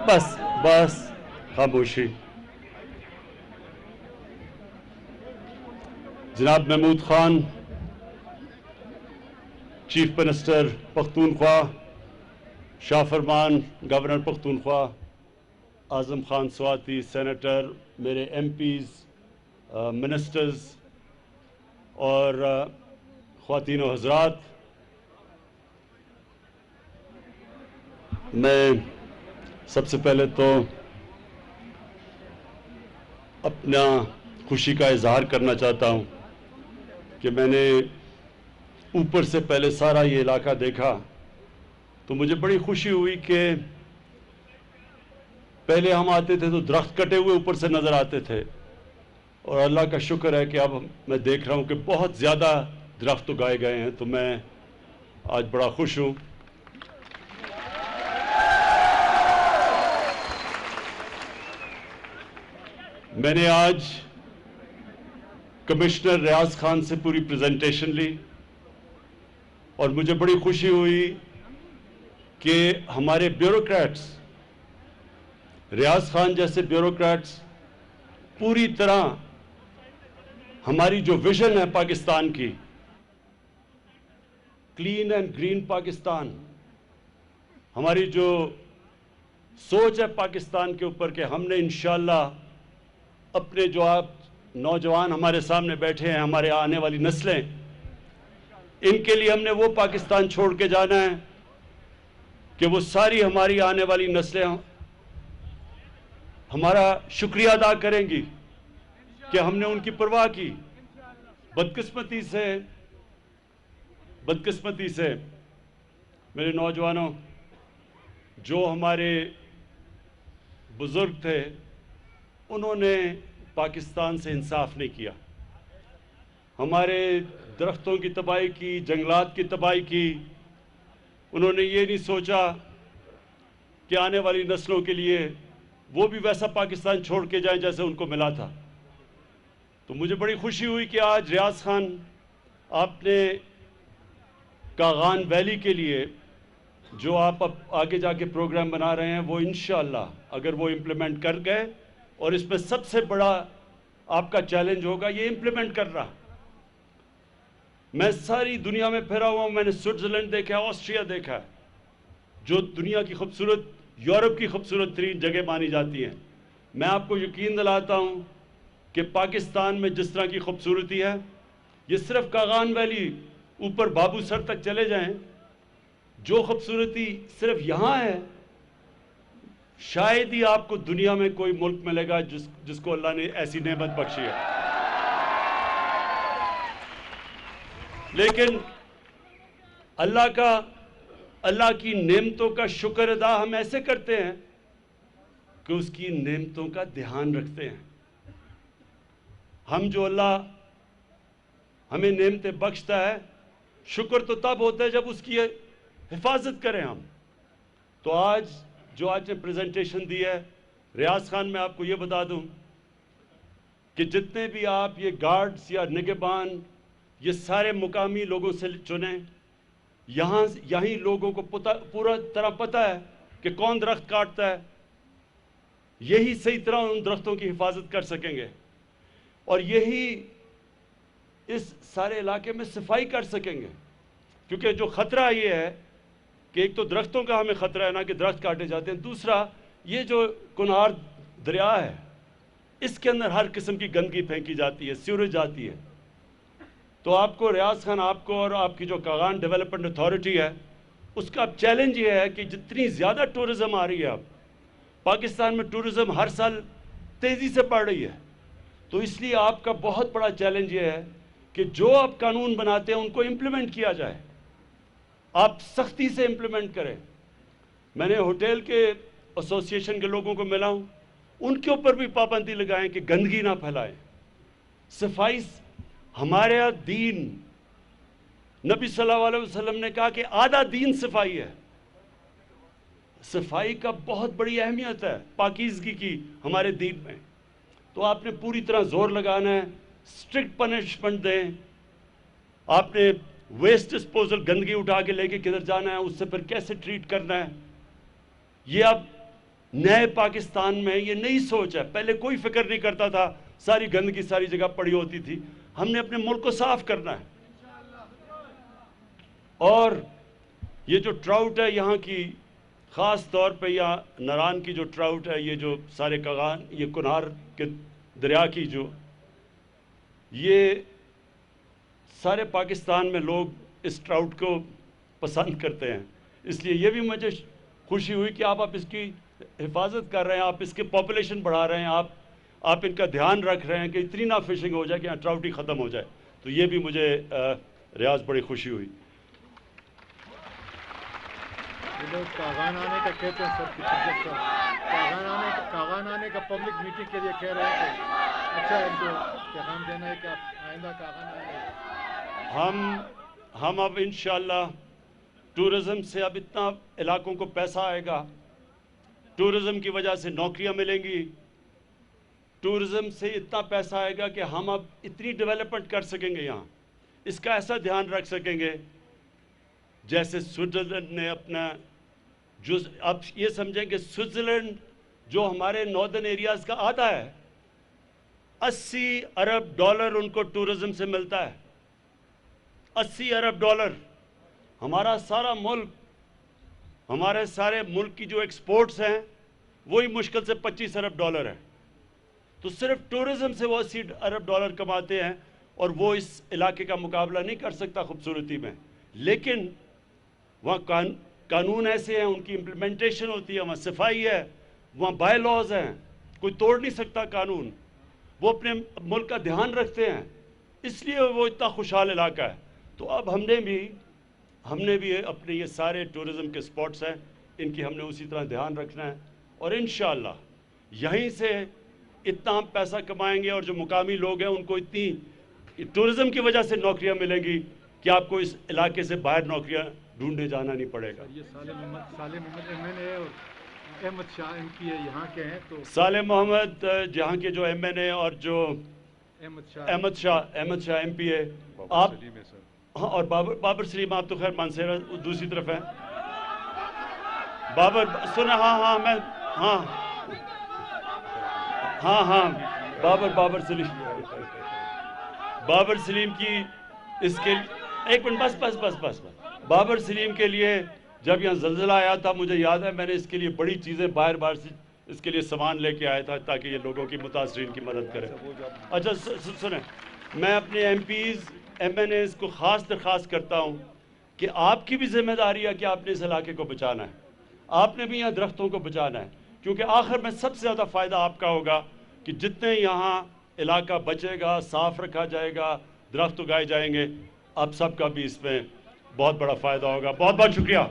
بس بس خاموشی. جناب محمود خان چیف منسٹر پختونخوا، شاہ فرمان گورنر پختونخوا، اعظم خان سواتی سینیٹر، میرے ایم پیز، منسٹرز اور خواتین و حضرات، میں سب سے پہلے تو اپنا خوشی کا اظہار کرنا چاہتا ہوں کہ میں نے اوپر سے پہلے سارا یہ علاقہ دیکھا تو مجھے بڑی خوشی ہوئی کہ پہلے ہم آتے تھے تو درخت کٹے ہوئے اوپر سے نظر آتے تھے، اور اللہ کا شکر ہے کہ اب میں دیکھ رہا ہوں کہ بہت زیادہ درخت اگائے گئے ہیں، تو میں آج بڑا خوش ہوں. میں نے آج کمشنر ریاض خان سے پوری پریزنٹیشن لی اور مجھے بڑی خوشی ہوئی کہ ہمارے بیوروکریٹس، ریاض خان جیسے بیوروکریٹس پوری طرح ہماری جو ویژن ہے پاکستان کی، کلین اینڈ گرین پاکستان، ہماری جو سوچ ہے پاکستان کے اوپر کہ ہم نے انشاءاللہ اپنے جو آپ نوجوان ہمارے سامنے بیٹھے ہیں، ہمارے آنے والی نسلیں، ان کے لیے ہم نے وہ پاکستان چھوڑ کے جانا ہے کہ وہ ساری ہماری آنے والی نسلیں ہمارا شکریہ ادا کریں گی کہ ہم نے ان کی پرواہ کی. بدقسمتی سے میرے نوجوانوں، جو ہمارے بزرگ تھے انہوں نے پاکستان سے انصاف نہیں کیا، ہمارے درختوں کی تباہی کی، جنگلات کی تباہی کی. انہوں نے یہ نہیں سوچا کہ آنے والی نسلوں کے لیے وہ بھی ویسا پاکستان چھوڑ کے جائیں جیسے ان کو ملا تھا. تو مجھے بڑی خوشی ہوئی کہ آج ریاض خان آپ نے کاغان ویلی کے لیے جو آپ اب آگے جا کے پروگرام بنا رہے ہیں، وہ انشاءاللہ اگر وہ امپلیمنٹ کر گئے، اور اس میں سب سے بڑا آپ کا چیلنج ہوگا یہ امپلیمنٹ کرنا. میں ساری دنیا میں پھرا ہوا ہوں، میں نے سوئٹزرلینڈ دیکھا ہے، آسٹریا دیکھا ہے، جو دنیا کی خوبصورت، یورپ کی خوبصورت ترین جگہ مانی جاتی ہیں. میں آپ کو یقین دلاتا ہوں کہ پاکستان میں جس طرح کی خوبصورتی ہے، یہ صرف کاغان ویلی اوپر بابو سر تک چلے جائیں، جو خوبصورتی صرف یہاں ہے شاید ہی آپ کو دنیا میں کوئی ملک ملے گا جس کو اللہ نے ایسی نعمت بخشی ہے. لیکن اللہ کی نعمتوں کا شکر ادا ہم ایسے کرتے ہیں کہ اس کی نعمتوں کا دھیان رکھتے ہیں. ہم جو اللہ ہمیں نعمتیں بخشتا ہے، شکر تو تب ہوتا ہے جب اس کی حفاظت کریں ہم. تو آج نے پریزنٹیشن دی ہے، ریاض خان، میں آپ کو یہ بتا دوں کہ جتنے بھی آپ یہ گارڈز یا نگہبان یہ سارے مقامی لوگوں سے چنیں، یہیں لوگوں کو پورا طرح پتہ ہے کہ کون درخت کاٹتا ہے، یہی صحیح طرح ان درختوں کی حفاظت کر سکیں گے، اور یہی اس سارے علاقے میں صفائی کر سکیں گے. کیونکہ جو خطرہ یہ ہے کہ ایک تو درختوں کا ہمیں خطرہ ہے نا کہ درخت کاٹے جاتے ہیں، دوسرا یہ جو کنہار دریا ہے اس کے اندر ہر قسم کی گندگی پھینکی جاتی ہے، سیوریج جاتی ہے. تو آپ کو ریاض خان، آپ کو اور آپ کی جو کاغان ڈیولپمنٹ اتھارٹی ہے، اس کا چیلنج یہ ہے کہ جتنی زیادہ ٹورزم آ رہی ہے، اب پاکستان میں ٹورزم ہر سال تیزی سے بڑھ رہی ہے، تو اس لیے آپ کا بہت بڑا چیلنج یہ ہے کہ جو آپ قانون بناتے ہیں ان کو امپلیمنٹ کیا جائے، آپ سختی سے امپلیمنٹ کریں. میں نے ہوٹل کے ایسوسی ایشن کے لوگوں کو ملا ہوں، ان کے اوپر بھی پابندی لگائیں کہ گندگی نہ پھیلائیں. صفائی ہمارے دین، نبی صلی اللہ علیہ وسلم نے کہا کہ آدھا دین صفائی ہے. صفائی کا بہت بڑی اہمیت ہے پاکیزگی کی ہمارے دین میں. تو آپ نے پوری طرح زور لگانا ہے، اسٹرکٹ پنشمنٹ دیں. آپ نے ویسٹ ڈسپوزل، گندگی اٹھا کے لے کے کدھر جانا ہے، اس سے پھر کیسے ٹریٹ کرنا ہے، یہ اب نئے پاکستان میں یہ نئی سوچ ہے. پہلے کوئی فکر نہیں کرتا تھا, ساری گندگی ساری جگہ پڑی ہوتی تھی. ہم نے اپنے ملک کو صاف کرنا ہے. اور یہ جو ٹراؤٹ ہے یہاں کی, خاص طور پہ یہاں ناران کی جو ٹراؤٹ ہے, یہ جو سارے کغان, یہ کنار کے دریا کی جو, یہ سارے پاکستان میں لوگ اس ٹراؤٹ کو پسند کرتے ہیں. اس لیے یہ بھی مجھے خوشی ہوئی کہ آپ اس کی حفاظت کر رہے ہیں, آپ اس کے پاپولیشن بڑھا رہے ہیں, آپ ان کا دھیان رکھ رہے ہیں کہ اتنی نہ فشنگ ہو جائے کہ یہاں ٹراؤٹ ہی ختم ہو جائے. تو یہ بھی مجھے ریاض بڑی خوشی ہوئی. لوگ کاغان آنے کا کہتے ہیں سر, کاغان آنے کا پبلک میٹنگ کے لیے کہہ رہے ہیں کہ اچھا ان کو پیغام دینا ہے کہ آپ آئندہ کاغان آئیں گے. ہم اب انشاءاللہ ٹورزم سے اب اتنا علاقوں کو پیسہ آئے گا, ٹورزم کی وجہ سے نوکریاں ملیں گی, ٹورزم سے اتنا پیسہ آئے گا کہ ہم اب اتنی ڈیولپمنٹ کر سکیں گے یہاں, اس کا ایسا دھیان رکھ سکیں گے جیسے سوئٹزرلینڈ نے اپنا اب یہ سمجھیں کہ سوئٹزرلینڈ جو ہمارے ناردرن ایریاز کا آدھا ہے, 80 ارب ڈالر ان کو ٹورزم سے ملتا ہے. 80 ارب ڈالر. ہمارا سارا ملک, ہمارے سارے ملک کی جو ایکسپورٹس ہیں وہی مشکل سے 25 ارب ڈالر ہے. تو صرف ٹورزم سے وہ 80 ارب ڈالر کماتے ہیں, اور وہ اس علاقے کا مقابلہ نہیں کر سکتا خوبصورتی میں. لیکن وہاں قانون ایسے ہیں, ان کی امپلیمنٹیشن ہوتی ہے, وہاں صفائی ہے, وہاں بائی لاز ہیں, کوئی توڑ نہیں سکتا قانون. وہ اپنے ملک کا دھیان رکھتے ہیں, اس لیے وہ اتنا خوشحال علاقہ ہے. تو اب ہم نے بھی اپنے یہ سارے ٹورزم کے سپاٹس ہیں, ان کی ہم نے اسی طرح دھیان رکھنا ہے. اور انشاءاللہ یہیں سے اتنا ہم پیسہ کمائیں گے, اور جو مقامی لوگ ہیں ان کو اتنی ٹورزم کی وجہ سے نوکریاں ملیں گی کہ آپ کو اس علاقے سے باہر نوکریاں ڈھونڈنے جانا نہیں پڑے گا. یہ صالح محمد ایم این اے اور احمد شاہ ایم پی اے یہاں کے ہیں. تو صالح محمد جہاں کے جو ایم این اے, اور جو احمد شاہ ایم پی اے, آپ ہاں, اور بابر سلیم, آپ تو خیر مانسہرہ دوسری طرف ہیں. بابر سنا, میں بابر سلیم کی اس کے ایک منٹ بس بابر سلیم کے لیے جب یہاں زلزلہ آیا تھا, مجھے یاد ہے میں نے اس کے لیے بڑی چیزیں باہر سے اس کے لیے سامان لے کے آیا تھا تاکہ یہ لوگوں کی متاثرین کی مدد کرے. اچھا سنیں, میں اپنے M Ps M N As کو خاص درخواست کرتا ہوں کہ آپ کی بھی ذمہ داری ہے کہ آپ نے اس علاقے کو بچانا ہے, آپ نے بھی یہاں درختوں کو بچانا ہے, کیونکہ آخر میں سب سے زیادہ فائدہ آپ کا ہوگا کہ جتنے یہاں علاقہ بچے گا, صاف رکھا جائے گا, درخت اگائے جائیں گے, آپ سب کا بھی اس میں بہت بڑا فائدہ ہوگا. بہت بہت شکریہ.